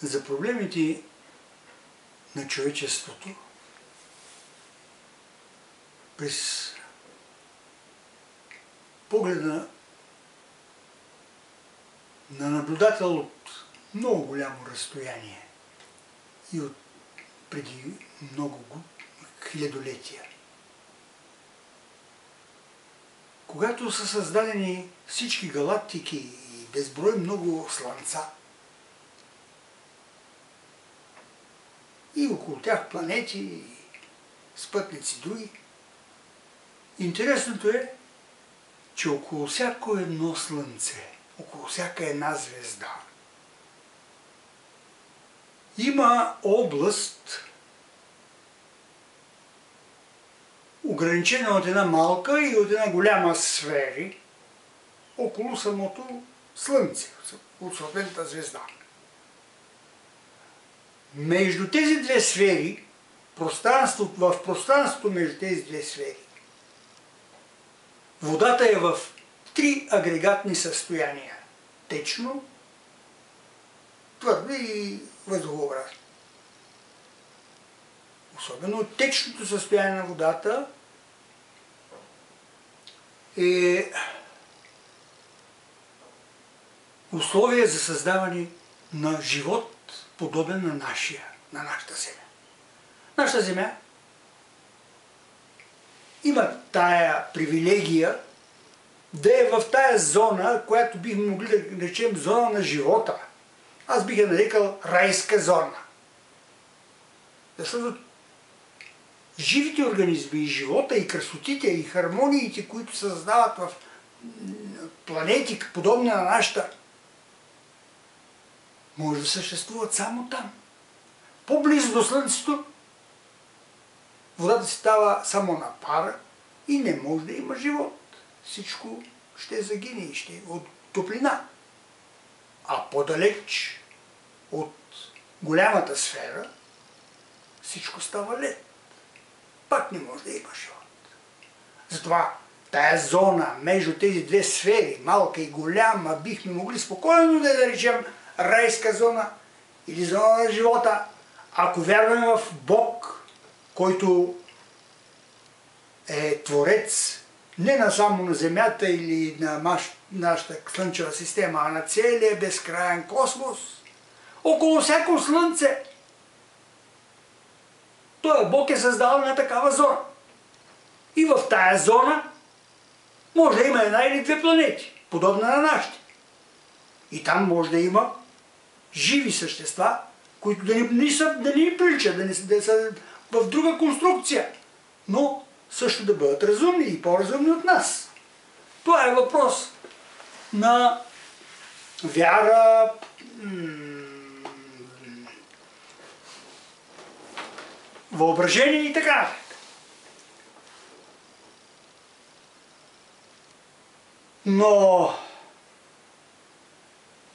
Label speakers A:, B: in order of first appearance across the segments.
A: за проблемите на човечеството през погледа на наблюдател от много голямо разстояние и от преди много хилядолетия. Когато са създадени всички галактики и безброй много слънца и около тях планети и спътници други, интересното е, че около всяко едно слънце, около всяка една звезда има област, ограничена от една малка и от една голяма сфери около самото Слънце, от съответната звезда. Между тези две сфери, в пространството между тези две сфери, водата е в три агрегатни състояния – течно, твърдо и въздухообразно. Особено течното състояние на водата е условие за създаване на живот, подобен на нашата Земя. Нашата Земя има тая привилегия да е в тая зона, която бихме могли да речем зона на живота. Аз бих я нарекал райска зона. Защото живите организми и живота, и красотите, и хармониите, които се създават в планети, подобни на нашата, може да съществуват само там. По-близо до Слънцето водата си става само на пара и не може да има живот. Всичко ще загине и ще е от топлина. А по-далеч от голямата сфера всичко става лед. Пак не може да има живот. Затова тая зона между тези две сфери, малка и голяма, бихме могли спокойно да наречем райска зона или зона на живота, ако вярваме в Бог, който е творец не само на Земята или на нашата слънчева система, а на целия безкрайен космос, около всяко слънце. Той Бог е създал на такава зона. И в тая зона може да има една или две планети, подобна на нашите. И там може да има живи същества, които да не ни приличат, да са в друга конструкция, но също да бъдат разумни и по-разумни от нас. Това е въпрос на вяра, въображение и така нататък. Но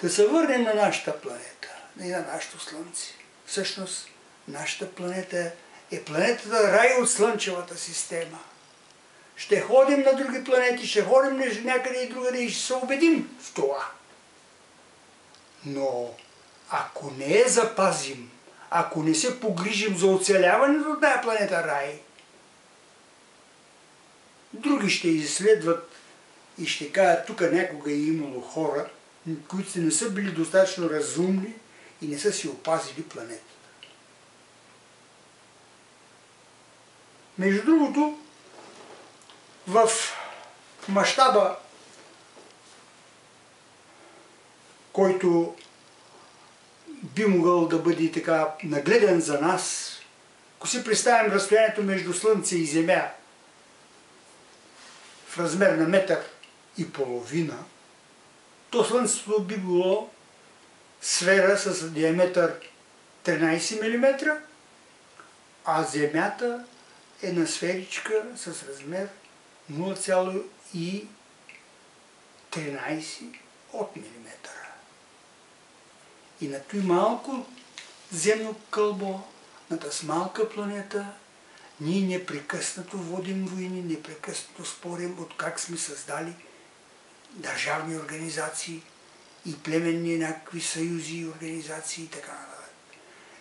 A: да се върнем на нашата планета и на нашето Слънце. Всъщност, нашата планета е планетата рай от Слънчевата система. Ще ходим на други планети, ще ходим някъде и другаде и ще се убедим в това. Но ако не я запазим, ако не се погрижим за оцеляването на тази планета рай, други ще изследват и ще кажат, тук някога е имало хора, които не са били достатъчно разумни и не са си опазили планетата. Между другото, в мащаба, който би могъл да бъде така нагледен за нас, ако си представим разстоянието между Слънце и Земя в размер на 1,5 метра, то Слънцето би било сфера с диаметър 13 мм, а Земята е на сферичка с размер 0,13 от милиметъра. И на той малко земно кълбо, на тази малка планета, ние непрекъснато водим войни, непрекъснато спорим от как сме създали държавни организации и племенни някакви съюзи и организации и така нататък.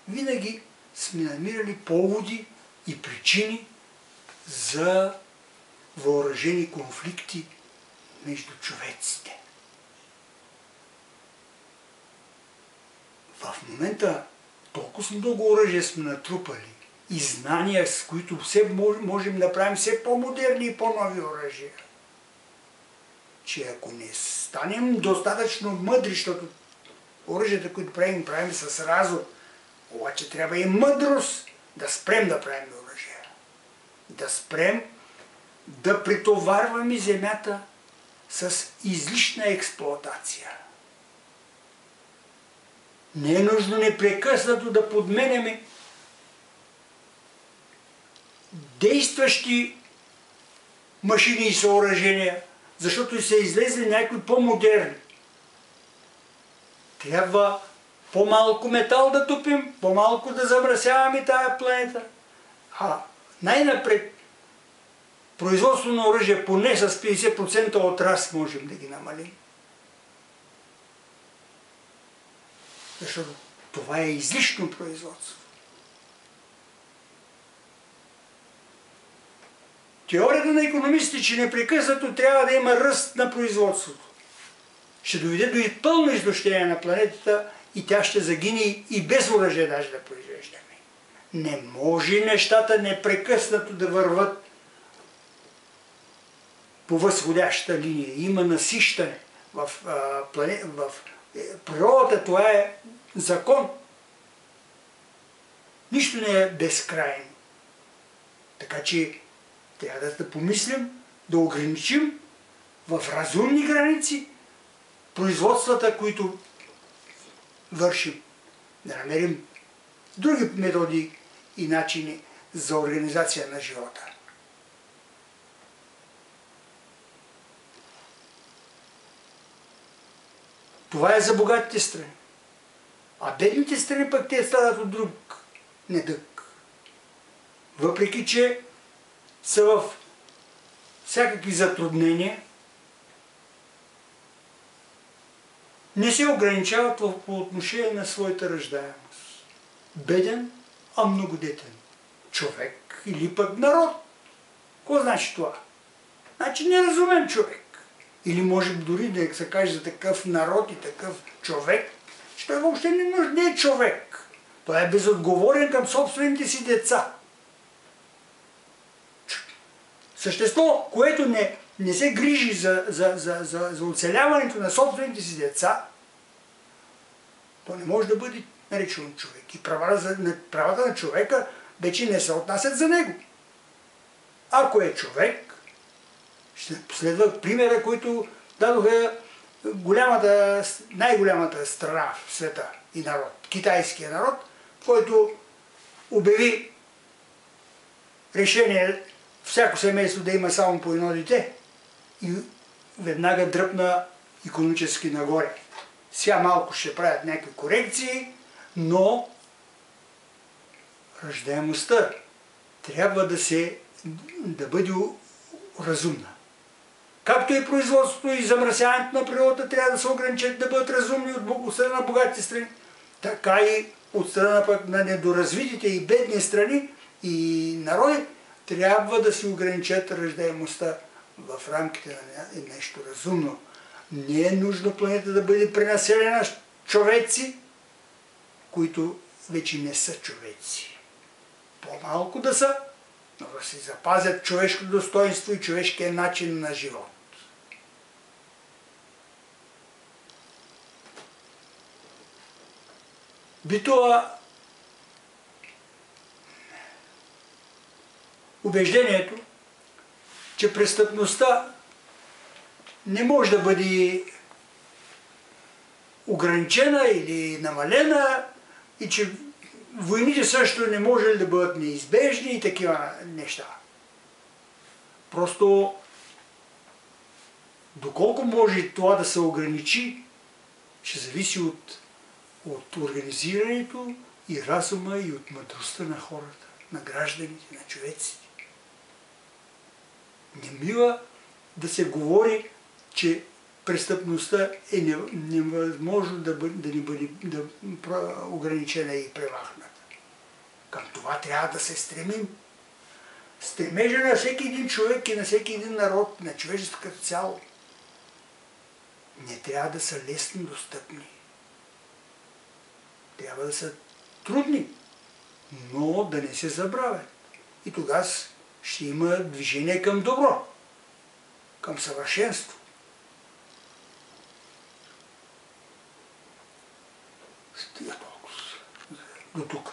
A: Винаги сме намирали поводи и причини за въоръжени конфликти между човеците. В момента толкова много оръжия сме натрупали и знания, с които все можем да правим все по-модерни и по-нови оръжия, че ако не станем достатъчно мъдри, защото оръжията, които правим с разум, обаче трябва и мъдрост да спрем да правим оръжия. Да спрем да претоварваме земята с излишна експлоатация. Не е нужно непрекъснато да подменяме действащи машини и съоръжения, защото са излезли някои по-модерни. Трябва по-малко метал да тупим, по-малко да замърсяваме тая планета. А най-напред производство на оръжие поне с 50% от раз можем да ги намалим. Защото това е излишно производство. Теорията на икономистите, че непрекъснато трябва да има ръст на производството, ще доведе до пълно изтощение на планетата и тя ще загине и без оръжие даже да произвеждаме. Не може нещата непрекъснато да върват по възходяща линия. Има насищане в природата, това е закон. Нищо не е безкрайно. Така че трябва да помислим, да ограничим в разумни граници производствата, които вършим. Да намерим други методи и начини за организация на живота. Това е за богатите страни. А бедните страни пък те страдат от друг недъг. Въпреки че са в всякакви затруднения, не се ограничават по отношение на своята раждаемост. Беден, а многодетен човек или пък народ. Какво значи това? Значи неразумен човек. Или може дори да се каже за такъв народ и такъв човек, че той въобще не е човек. Той е безотговорен към собствените си деца. Същество, което не се грижи за оцеляването на собствените си деца, то не може да бъде наречено човек. И правата на човека вече не се отнасят за него. Ако е човек, ще следва примера, който дадоха най-голямата страна в света и народ, китайския народ, който обяви решение всяко семейство да има само по едно дете и веднага дръпна икономически нагоре. Сега малко ще правят някакви корекции, но раждаемостта трябва да бъде разумна. Както и производството и замърсяването на природата трябва да се ограничат, да бъдат разумни от страна на богатите страни, така и от страна на недоразвитите и бедни страни и народи трябва да се ограничат раждаемостта в рамките на нещо разумно. Не е нужно планета да бъде пренаселена с човеци, които вече не са човеци. По-малко да са, но да се запазят човешкото достоинство и човешкия начин на живот. Битува убеждението, че престъпността не може да бъде ограничена или намалена и че войните също не може да бъдат неизбежни и такива неща. Просто доколко може това да се ограничи, ще зависи от организирането и разума и от мъдростта на хората, на гражданите, на човеците. Не бива да се говори, че престъпността е невъзможно да не бъде ограничена и премахната. Към това трябва да се стремим. Стремежа на всеки един човек и на всеки един народ, на човеческата цяло, не трябва да са лесно достъпни. Трябва да са трудни, но да не се забравят. И тогава ще има движение към добро, към съвършенство. Стига толкова. До тук.